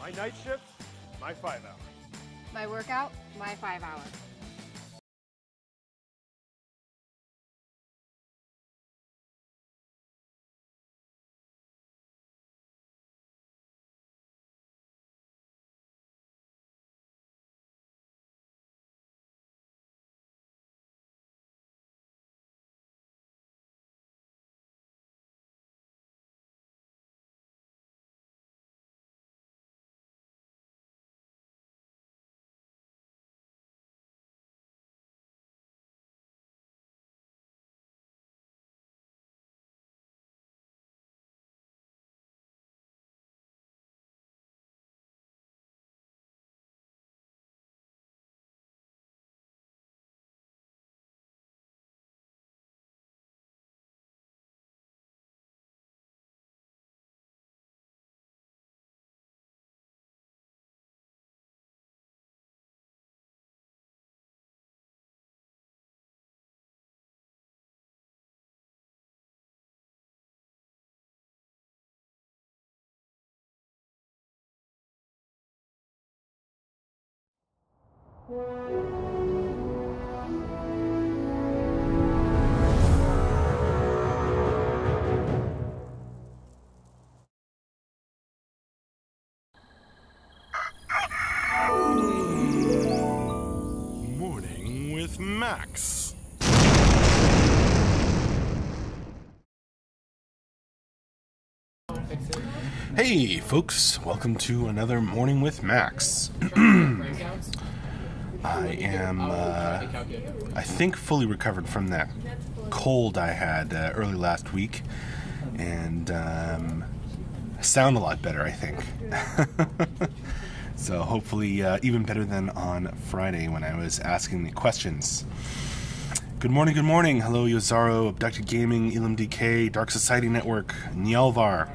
My night shift, my 5 hours. My workout, my 5 hours. Morning with Max. Hey folks, welcome to another Morning with Max. I am, I think, fully recovered from that cold I had early last week, and I sound a lot better, I think. So hopefully even better than on Friday when I was asking the questions. Good morning, good morning. Hello, Yozaro, Abducted Gaming, Elam DK, Dark Society Network, Nyelvar.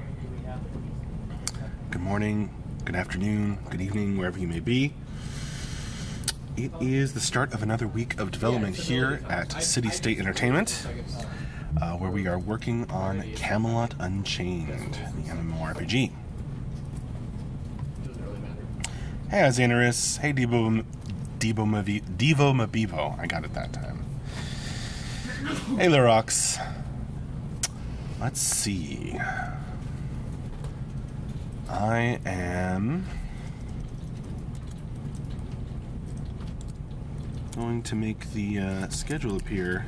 Good morning, good afternoon, good evening, wherever you may be. It is the start of another week of development here at City State Entertainment, where we are working on Camelot Unchained, the MMORPG. Hey, Xanaris. Hey, Devo Mabivo. I got it that time. Hey, Lyrox. Let's see. I am going to make the schedule appear.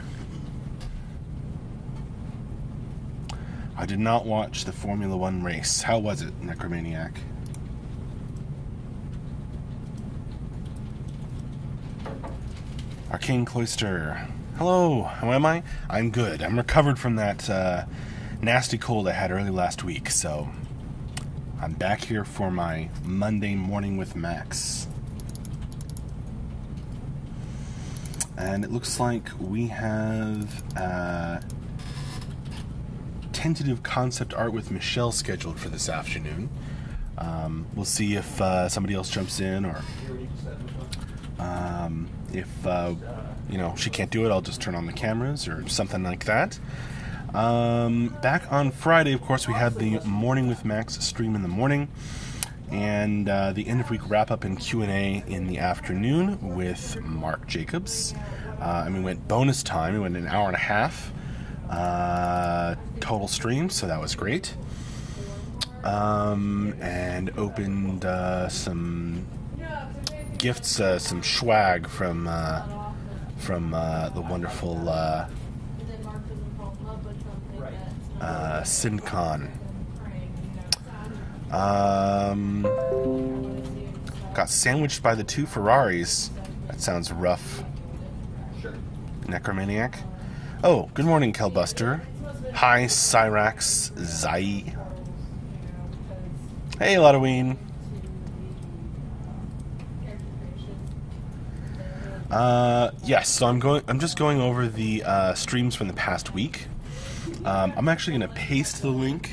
I did not watch the Formula One race. How was it, Necromaniac? Arcane Cloister. Hello, how am I? I'm good. I'm recovered from that nasty cold I had early last week, so I'm back here for my Monday morning with Max. And it looks like we have tentative concept art with Michelle scheduled for this afternoon. We'll see if somebody else jumps in, or if you know, she can't do it, I'll just turn on the cameras or something like that. Back on Friday, of course, we had the Morning with Max stream in the morning, and the end of week wrap up and Q&A in the afternoon with Mark Jacobs. And we went bonus time. We went an hour and a half total stream, so that was great. And opened some gifts, some swag from the wonderful SynCon. Got sandwiched by the two Ferraris. That sounds rough. Necromaniac. Oh, good morning, Kelbuster. Hi, Cyrax Zai. Hey, Lotoween. Yes, so I'm just going over the streams from the past week. I'm actually going to paste the link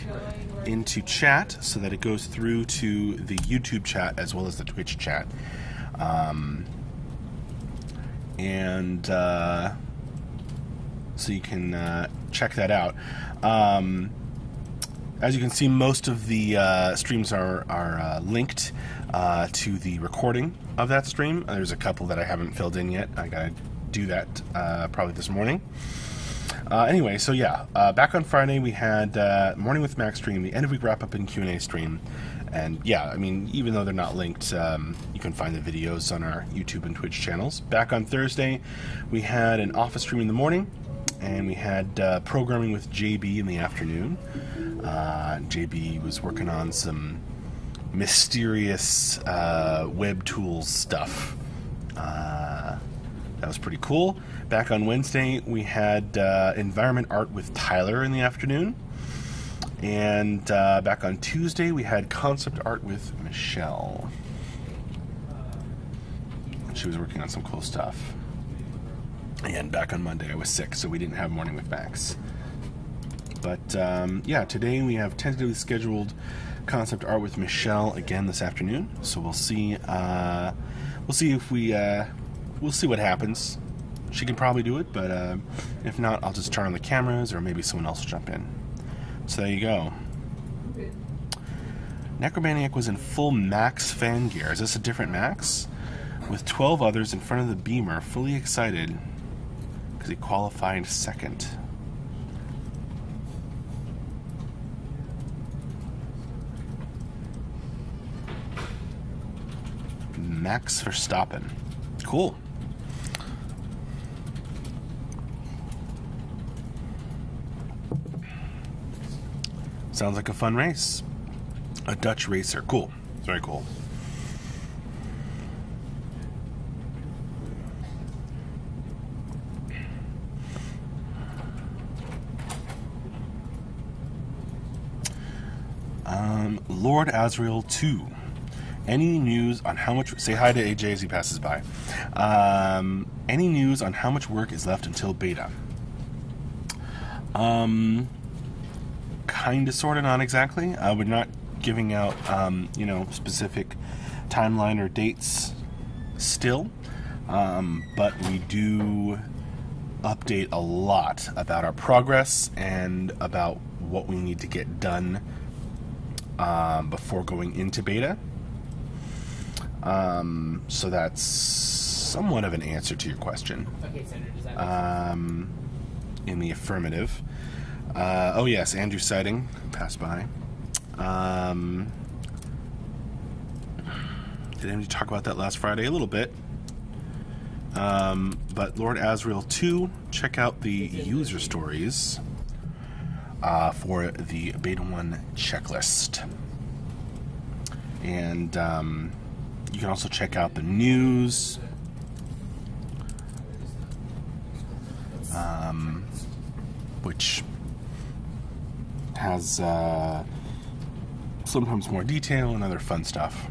into chat so that it goes through to the YouTube chat as well as the Twitch chat. So you can check that out. as you can see, most of the streams are linked to the recording of that stream. There's a couple that I haven't filled in yet. I gotta do that probably this morning. Anyway, so yeah, back on Friday we had Morning with Max stream, the end of week wrap up and Q&A stream. And yeah, I mean, even though they're not linked, you can find the videos on our YouTube and Twitch channels. Back on Thursday, we had an office stream in the morning, and we had programming with JB in the afternoon. JB was working on some mysterious web tools stuff. That was pretty cool. Back on Wednesday, we had environment art with Tyler in the afternoon. And back on Tuesday, we had concept art with Michelle. She was working on some cool stuff. And back on Monday, I was sick, so we didn't have Morning with Max. But yeah, today we have tentatively scheduled concept art with Michelle again this afternoon. So we'll see. We'll see if we'll see what happens. She can probably do it, but if not, I'll just turn on the cameras, or maybe someone else will jump in. So there you go. Necromaniac was in full Max fan gear. Is this a different Max? With 12 others in front of the Beamer, fully excited because he qualified second. Max Verstappen. Cool. Sounds like a fun race. A Dutch racer. Cool. Very cool. Lord Asriel 2. Any news on how much... Say hi to AJ as he passes by. Any news on how much work is left until beta? Kind of, sort of, not exactly. We're not giving out, you know, specific timeline or dates still, but we do update a lot about our progress and about what we need to get done before going into beta. So that's somewhat of an answer to your question. Okay, Senator, does that make sense? In the affirmative. Oh yes, Andrew Sighting passed by. Did anybody talk about that last Friday? A little bit. But Lord Asriel 2, check out the user stories for the Beta 1 checklist. And you can also check out the news. Which has sometimes more detail and other fun stuff.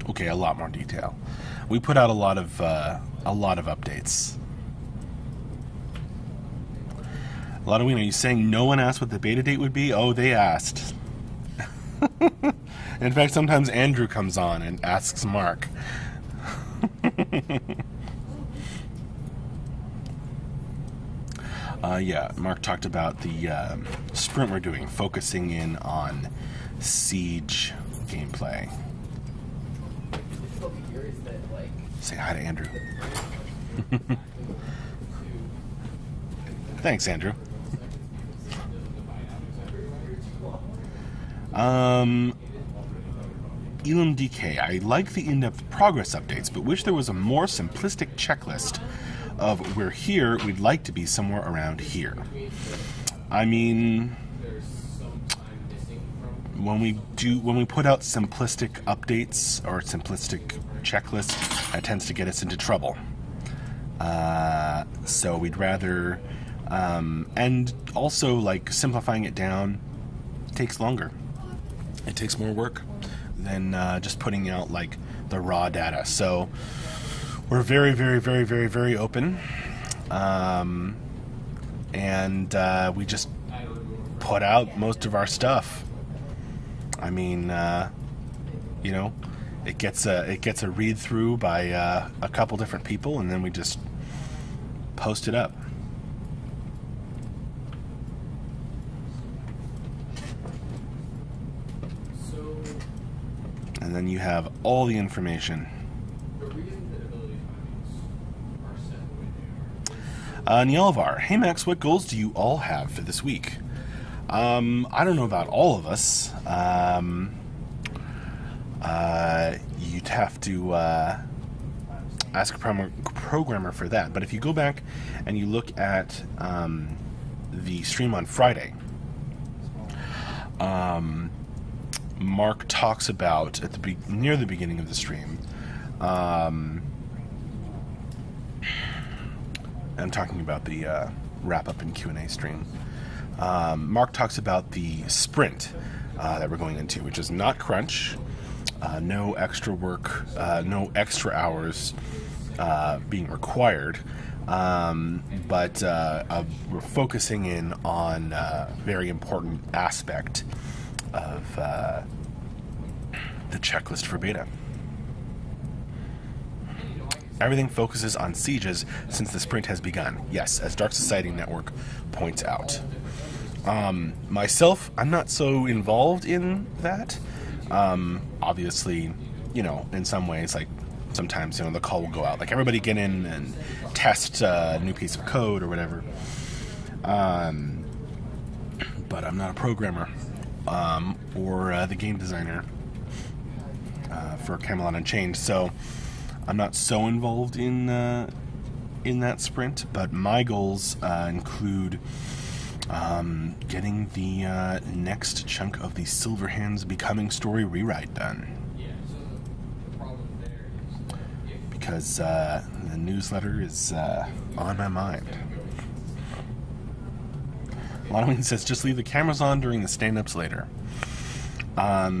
Okay, a lot more detail. We put out a lot of updates. Ladowina, are you saying no one asked what the beta date would be? Oh, they asked. In fact, sometimes Andrew comes on and asks Mark. Yeah, Mark talked about the sprint we're doing, focusing in on Siege gameplay. Say hi to Andrew. Thanks, Andrew. Elam DK, I like the in-depth progress updates, but wish there was a more simplistic checklist of we're here, we'd like to be somewhere around here. I mean, when we put out simplistic updates or simplistic checklists, that tends to get us into trouble. So we'd rather, and also like simplifying it down takes longer. It takes more work than just putting out like the raw data. So we're very, very, very, very, very open, and we just put out most of our stuff. I mean, you know, it gets a read through by a couple different people, and then we just post it up. and then you have all the information. Nielvar, hey Max, what goals do you all have for this week? I don't know about all of us. You'd have to ask a programmer for that. But if you go back and you look at the stream on Friday, Mark talks about near the beginning of the stream. I'm talking about the wrap-up and Q&A stream. Mark talks about the sprint that we're going into, which is not crunch, no extra work, no extra hours being required, but we're focusing in on a very important aspect of the checklist for beta. Everything focuses on sieges since the sprint has begun. Yes, as Dark Society Network points out. Myself, I'm not so involved in that. Obviously, in some ways, like sometimes, the call will go out. Like, everybody get in and test a new piece of code or whatever. But I'm not a programmer or the game designer for Camelot Unchained, so I'm not so involved in that sprint. But my goals include getting the next chunk of the Silverhands Becoming story rewrite done. Because the newsletter is on my mind. Lonwin says, just leave the cameras on during the stand-ups later. Yeah,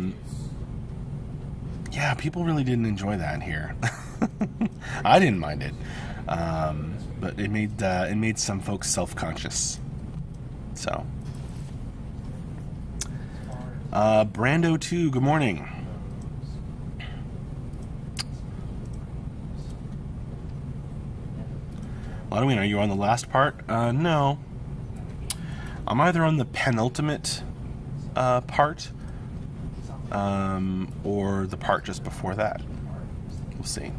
people really didn't enjoy that here. I didn't mind it. But it made some folks self-conscious. So. Brando 2, good morning. Lonwin, are you on the last part? No. I'm either on the penultimate part or the part just before that. We'll see.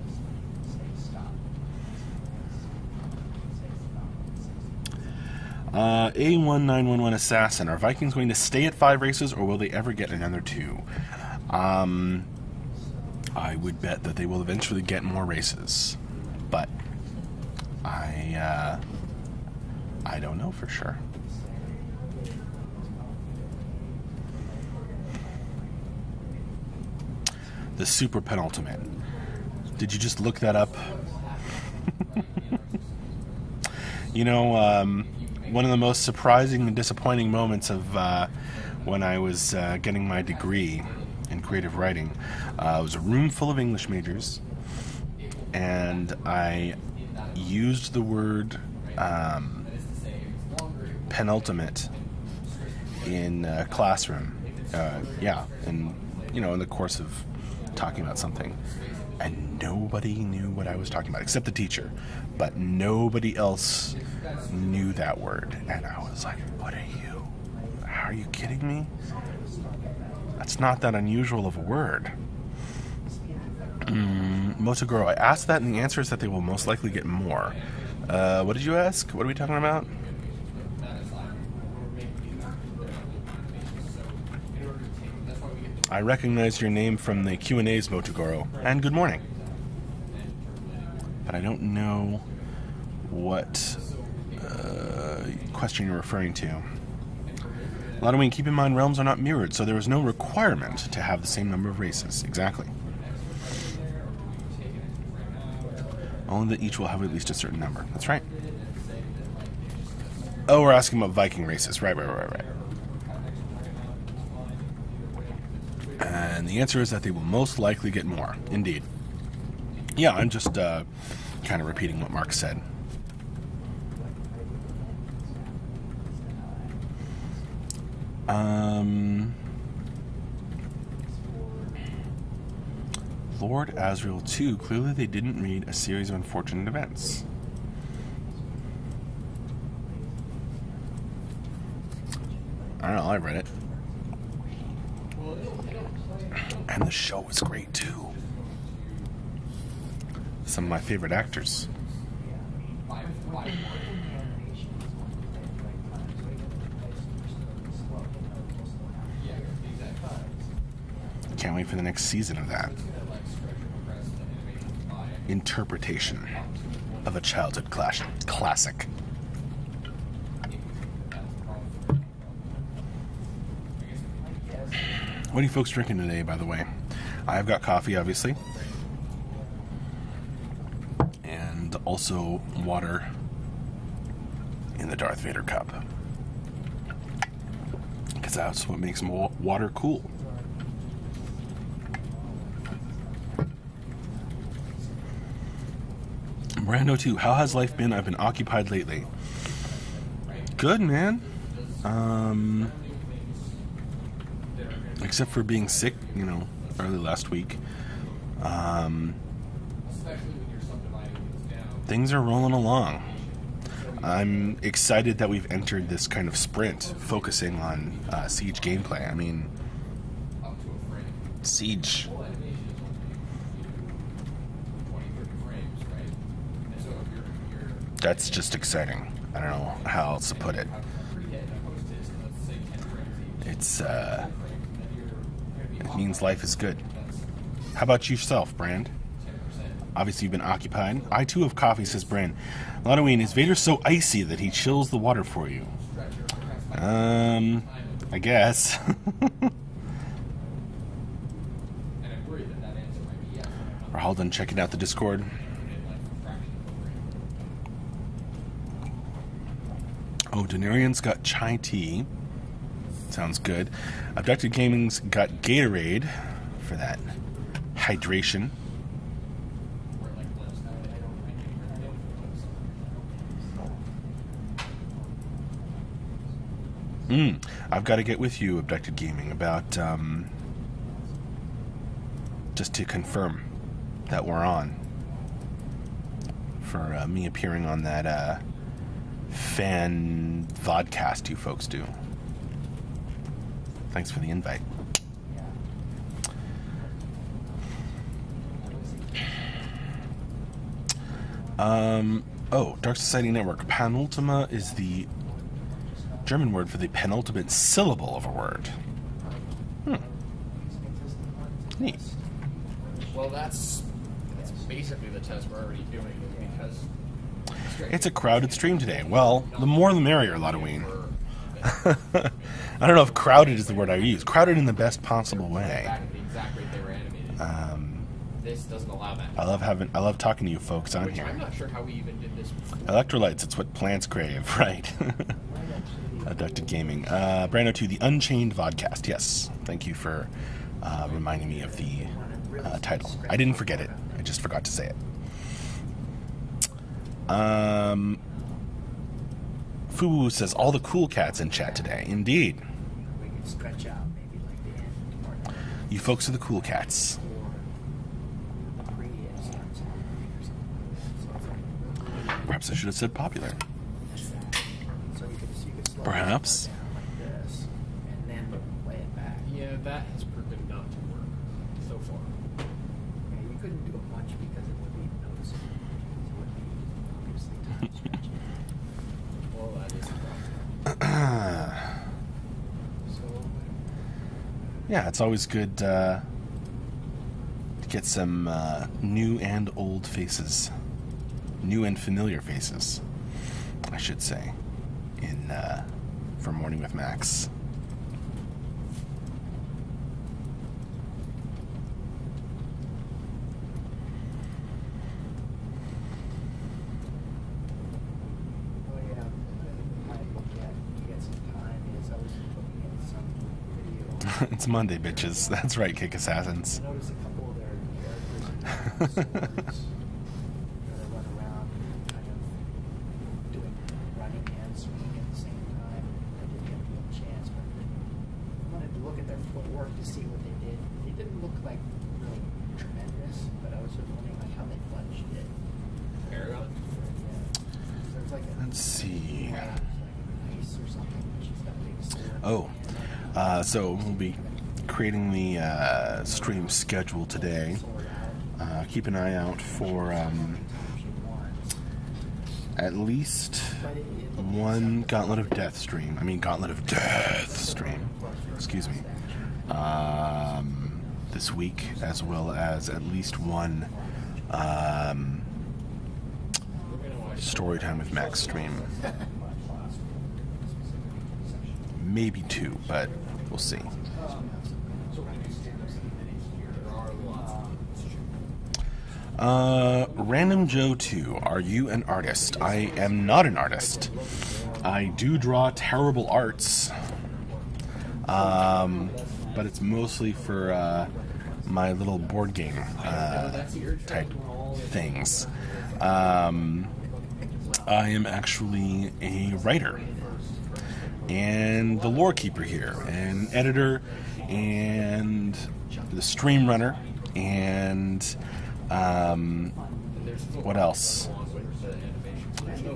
A1911 Assassin, are Vikings going to stay at 5 races or will they ever get another 2? I would bet that they will eventually get more races, but I don't know for sure. The super penultimate. Did you just look that up? One of the most surprising and disappointing moments of when I was getting my degree in creative writing was a room full of English majors, and I used the word penultimate in a classroom. In the course of talking about something, and nobody knew what I was talking about except the teacher, but nobody else knew that word, and I was like, are you kidding me? That's not that unusual of a word. Motogoro, I asked that, and the answer is that they will most likely get more. What did you ask? What are we talking about? I recognize your name from the Q&As, Motogoro, and good morning. But I don't know what question you're referring to. Lotoween, keep in mind realms are not mirrored, so there is no requirement to have the same number of races. Exactly. Only that each will have at least a certain number. That's right. Oh, we're asking about Viking races. Right. And the answer is that they will most likely get more. Indeed. Yeah, I'm just kind of repeating what Mark said. Lord Asriel 2, clearly they didn't read A Series of Unfortunate Events. I don't know, I read it. And the show was great too. Some of my favorite actors. Can't wait for the next season of that. Interpretation of a childhood classic. What are you folks drinking today, by the way? I've got coffee, obviously. And also water in the Darth Vader cup. Because that's what makes water cool. Brando 2, how has life been? I've been occupied lately. Good, man. Except for being sick, early last week. Things are rolling along. I'm excited that we've entered this kind of sprint focusing on Siege gameplay. I mean, Siege. That's just exciting. I don't know how else to put it. It means life is good. How about yourself, Brand? Obviously you've been occupied. I too have coffee, says Brand. Lotoween, is Vader so icy that he chills the water for you? I guess. We're all done checking out the Discord. Oh, Denarian's got chai tea. Sounds good. Abducted Gaming's got Gatorade for that hydration. I've got to get with you, Abducted Gaming, about just to confirm that we're on for me appearing on that fan vodcast you folks do. Thanks for the invite. Dark Society Network. Penultima is the German word for the penultimate syllable of a word. Neat. Well, that's basically the test we're already doing, because it's a crowded stream today. Well, the more the merrier, Lotoween. I don't know if crowded is the word I use. Crowded in the best possible way. This doesn't allow that. I love talking to you folks on here. I'm not sure how we even did this before. Electrolytes, it's what plants crave, right? Abducted Gaming. Brando 2, the Unchained Vodcast. Yes, thank you for reminding me of the title. I didn't forget it. I just forgot to say it. Fubu says, all the cool cats in chat today. Indeed. We could stretch out maybe like the end. You folks are the cool cats. Perhaps I should have said popular. Perhaps. And then play it back. Yeah, that has proven not to work so far. Yeah, you couldn't do it much because it would be noticeable. It would be obviously time stretching. Well, that is the problem. Yeah, it's always good to get some new and old faces. New and familiar faces, I should say, for Morning with Max. Oh yeah, I look at, you get some time, is I was looking at some video. It's Monday, bitches. That's right, Kick Assassins. I noticed a couple of their characters in swords. Run around, kind of doing running and swinging at the same time. I didn't get a real chance, but I wanted to look at their footwork to see what they did. They didn't look like really tremendous, but I was just wondering like how they punched it. Paragon? Yeah. There's like a Let's see. like ice or something. She's got a big sword. Oh, so we'll be creating the stream schedule today. Keep an eye out for at least one Gauntlet of Death stream. Gauntlet of Death stream. Excuse me. This week, as well as at least one Storytime with Max stream. Maybe two, but we'll see. Random Joe 2, are you an artist? I am not an artist. I do draw terrible arts, but it's mostly for my little board game type things. I am actually a writer and the lore keeper here, and editor, and the stream runner, and what else?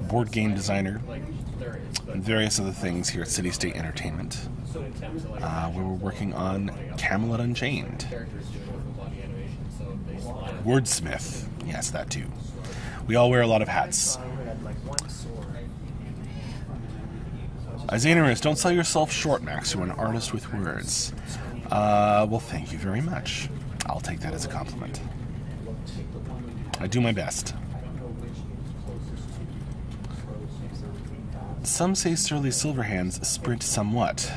Board game designer, and various other things here at City State Entertainment, where we're working on Camelot Unchained. Wordsmith, yes, that too. We all wear a lot of hats. Isaiah, don't sell yourself short, Max. You're an artist with words. Well, thank you very much. I'll take that as a compliment. I do my best. Some say Surly Silverhands sprint somewhat.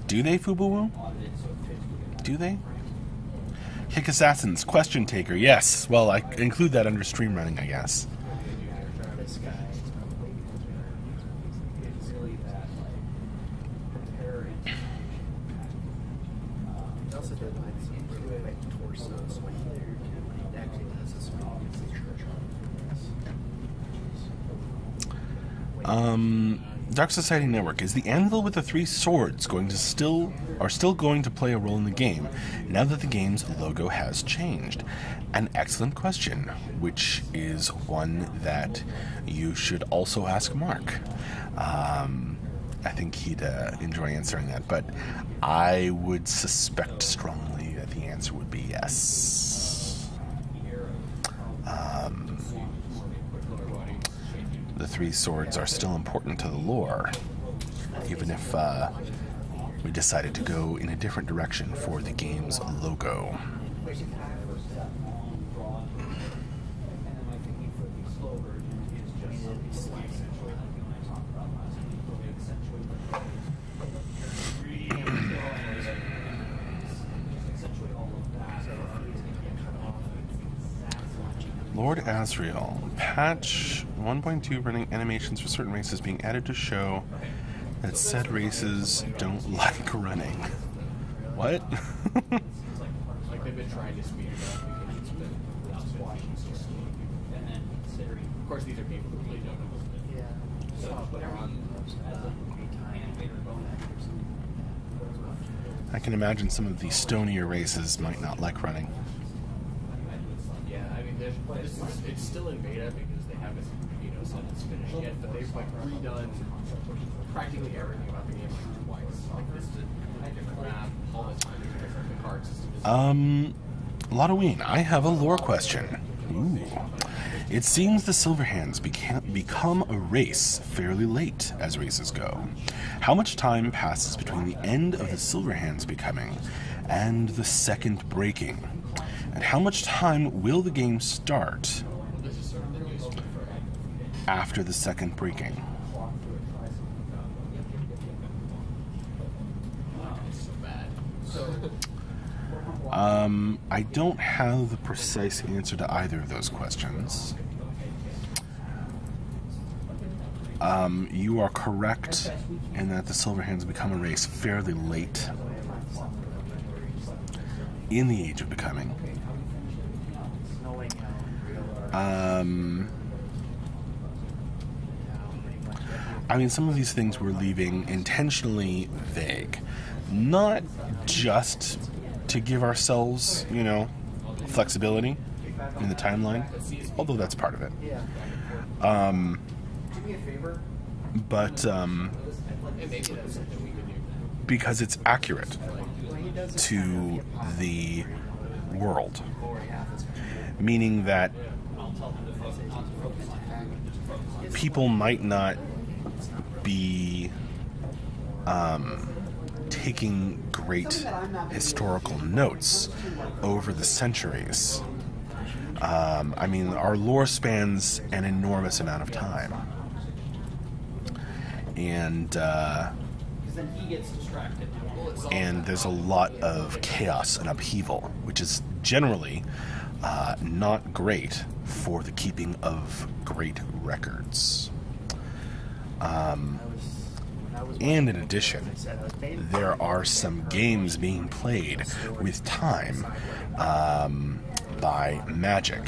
Do they, Fubuwu? Do they? Kick Assassins, question taker, yes. Well, I include that under stream running, I guess. Dark Society Network, is the anvil with the 3 swords still going to play a role in the game now that the game's logo has changed? An excellent question, which is one that you should also ask Mark. I think he'd enjoy answering that, but I would suspect strongly that the answer would be yes. The 3 swords are still important to the lore, even if we decided to go in a different direction for the game's logo. Lord Asriel, patch 1.2 running animations for certain races being added to show that said races don't like running. What? Like they've been trying to speed it up because it's been watching so slow. Of course, these are people who really don't know. Yeah. So they're on. I can imagine some of the stonier races might not like running. Yeah, I mean, it's still in beta because they haven't, said it's finished yet. But they've redone practically everything about the game twice. Like this is a different map all the time. There's different card systems. Lotoween, I have a lore question. Ooh. It seems the Silverhands become a race fairly late as races go. How much time passes between the end of the Silverhands becoming and the second breaking? And how much time will the game start after the second breaking? I don't have the precise answer to either of those questions. You are correct in that the Silverhands become a race fairly late in the Age of Becoming. I mean, some of these things we're leaving intentionally vague. Not just to give ourselves, flexibility in the timeline, although that's part of it. But because it's accurate. to the world, meaning that people might not be taking great historical notes over the centuries. I mean, our lore spans an enormous amount of time. And there's a lot of chaos and upheaval, which is generally not great for the keeping of great records. And in addition, there are some games being played with time by Magic.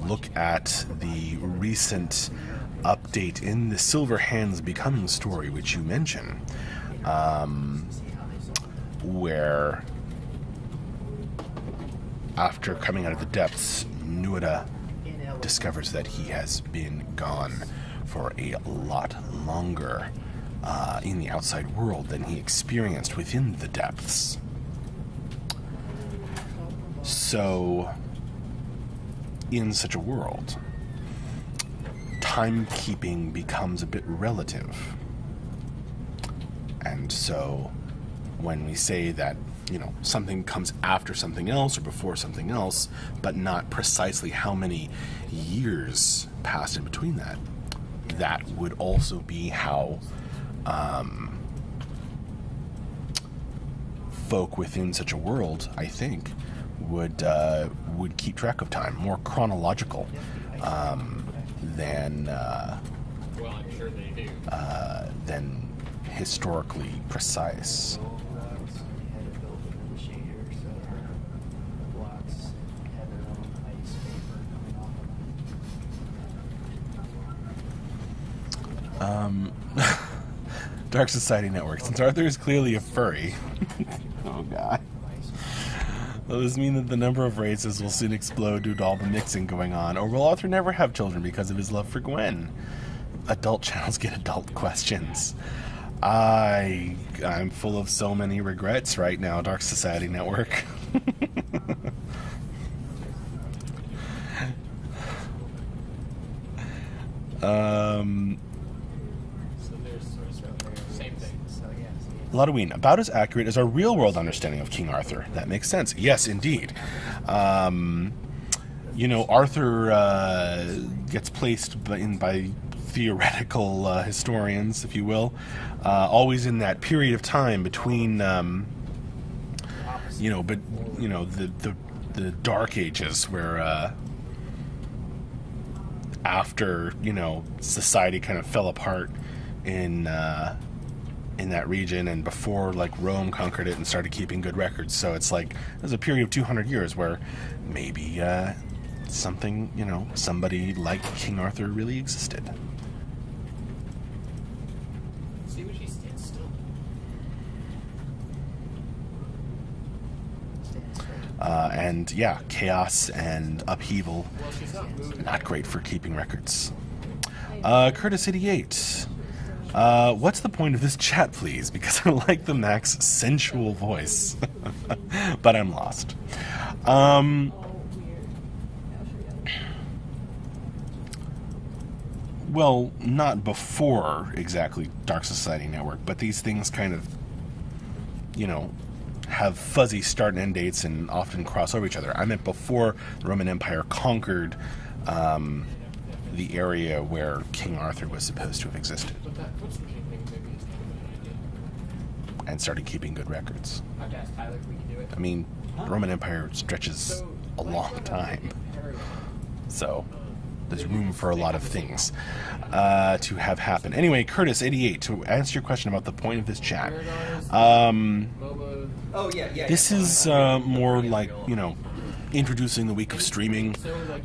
Look at the recent update in the Silver Hands Becoming story, which you mentioned, where after coming out of the depths, Nuada discovers that he has been gone for a lot longer in the outside world than he experienced within the depths. So, in such a world, timekeeping becomes a bit relative. And so, when we say that, you know, something comes after something else or before something else, but not precisely how many years passed in between that, that would also be how folk within such a world, I think, would keep track of time, more chronological than Well, I'm sure they do. than historically precise. Dark Society Network. Since Arthur is clearly a furry. Oh god. Will this mean that the number of races will soon explode due to all the mixing going on? Or will Arthur never have children because of his love for Gwen? Adult channels get adult questions. I'm full of so many regrets right now, Dark Society Network. Ludwine, about as accurate as our real-world understanding of King Arthur. That makes sense. Yes, indeed. You know, Arthur gets placed by theoretical historians, if you will, always in that period of time between, the Dark Ages, where after, society kind of fell apart in that region, and before Rome conquered it and started keeping good records. So it's there's a period of 200 years where maybe something, somebody like King Arthur really existed. See when she stands still. And yeah, chaos and upheaval, Well, she's not moving. not great for keeping records. Curtis88. What's the point of this chat, please? Because I like the Mac's sensual voice. But I'm lost. Well, not before exactly Dark Society Network, but these things kind of, have fuzzy start and end dates and often cross over each other. I meant before the Roman Empire conquered the area where King Arthur was supposed to have existed, But that foot switching thing maybe is not a good idea. and started keeping good records. I have to ask Tyler if we can do it. I mean, the Roman Empire stretches a long time, so there's room for a lot of things to have happen. Anyway, Curtis88, to answer your question about the point of this chat, this is more like, introducing the week of streaming.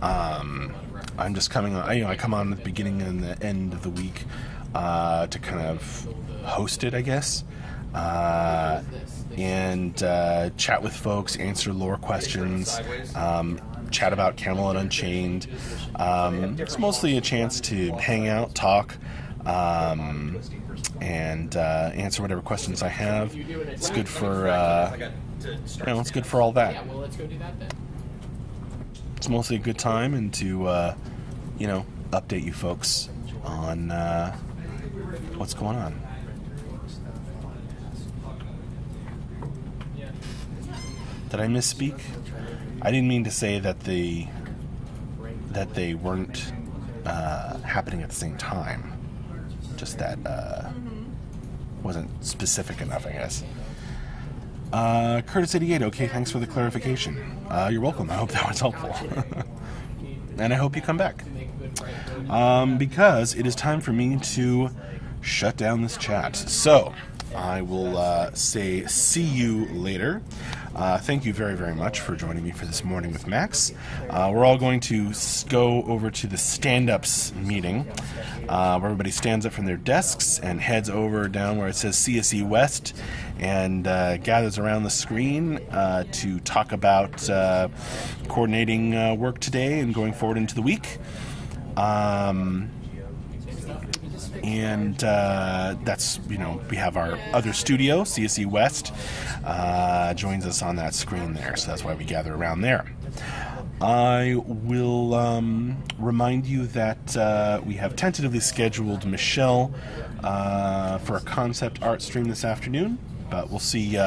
I'm just coming on, I come on at the beginning and the end of the week to kind of host it, I guess, and chat with folks, answer lore questions, chat about Camelot Unchained. It's mostly a chance to hang out, talk, and answer whatever questions I have. It's good for it's good for all that. Yeah, well, let's go do that then. It's mostly a good time and to update you folks on what's going on. Did I misspeak? I didn't mean to say that they weren't happening at the same time. Just that wasn't specific enough, I guess. Curtis88, okay, thanks for the clarification. You're welcome. I hope that was helpful. And I hope you come back. Because it is time for me to shut down this chat. So, I will say see you later. Thank you very, very much for joining me for this morning with Max. We're all going to go over to the stand-ups meeting, where everybody stands up from their desks and heads over down where it says CSE West and gathers around the screen to talk about coordinating work today and going forward into the week. And that's, we have our other studio, CSE West, joins us on that screen there, so that's why we gather around there. I will remind you that we have tentatively scheduled Michelle for a concept art stream this afternoon, but we'll see,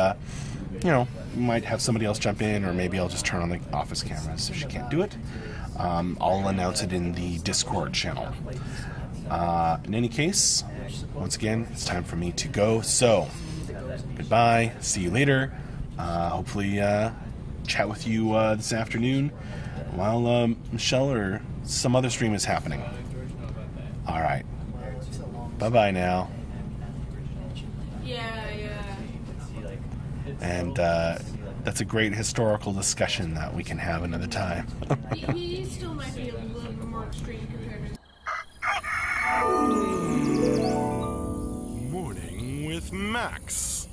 we might have somebody else jump in, or maybe I'll just turn on the office cameras if she can't do it. I'll announce it in the Discord channel. In any case, once again, it's time for me to go. So, goodbye. See you later. Hopefully, chat with you this afternoon while Michelle or some other stream is happening. All right. Bye-bye now. Yeah. And that's a great historical discussion that we can have another time. He still might be a little bit more extreme compared to... Morning with Max.